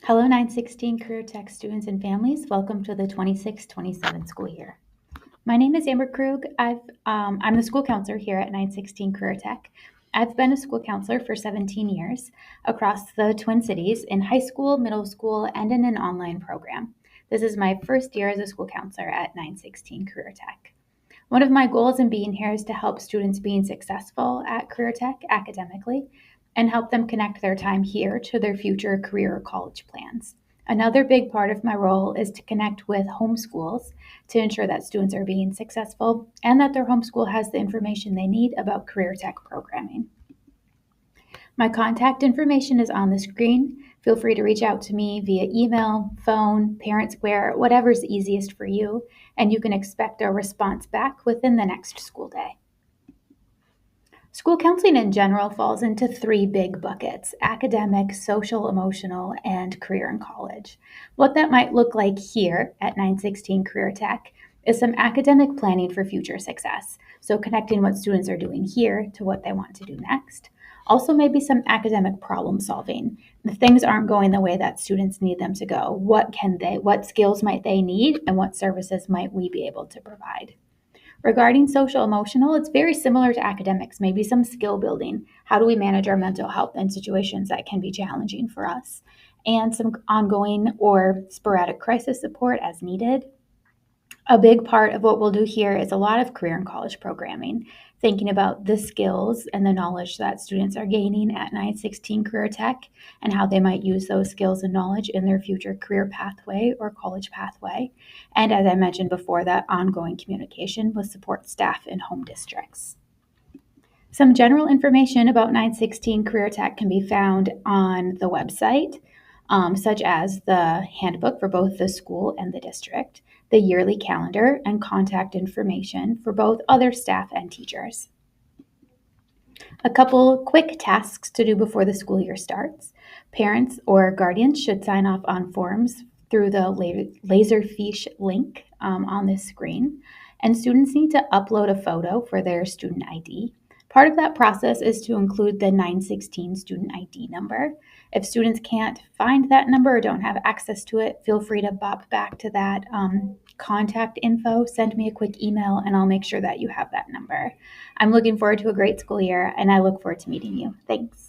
Hello, 916 Career Tech students and families. Welcome to the 26-27 school year. My name is Amber Krug. I'm the school counselor here at 916 Career Tech. I've been a school counselor for 17 years across the Twin Cities in high school, middle school, and in an online program. This is my first year as a school counselor at 916 Career Tech. One of my goals in being here is to help students being successful at Career Tech academically and help them connect their time here to their future career or college plans. Another big part of my role is to connect with homeschools to ensure that students are being successful and that their homeschool has the information they need about Career Tech programming. My contact information is on the screen. Feel free to reach out to me via email, phone, Parent Square, whatever's easiest for you, and you can expect a response back within the next school day. School counseling in general falls into three big buckets: academic, social, emotional, and career and college. What that might look like here at 916 Career Tech is some academic planning for future success. So, connecting what students are doing here to what they want to do next. Also, maybe some academic problem solving. If things aren't going the way that students need them to go, what skills might they need, and what services might we be able to provide? Regarding social emotional, it's very similar to academics, maybe some skill building. How do we manage our mental health in situations that can be challenging for us? And some ongoing or sporadic crisis support as needed. A big part of what we'll do here is a lot of career and college programming, thinking about the skills and the knowledge that students are gaining at 916 Career Tech and how they might use those skills and knowledge in their future career pathway or college pathway. And as I mentioned before, that ongoing communication with support staff in home districts. Some general information about 916 Career Tech can be found on the website, such as the handbook for both the school and the district, the yearly calendar, and contact information for both other staff and teachers. A couple quick tasks to do before the school year starts. Parents or guardians should sign off on forms through the Laserfiche link on this screen, and students need to upload a photo for their student ID. Part of that process is to include the 916 student ID number. If students can't find that number or don't have access to it, feel free to bop back to that contact info, send me a quick email, and I'll make sure that you have that number. I'm looking forward to a great school year, and I look forward to meeting you. Thanks.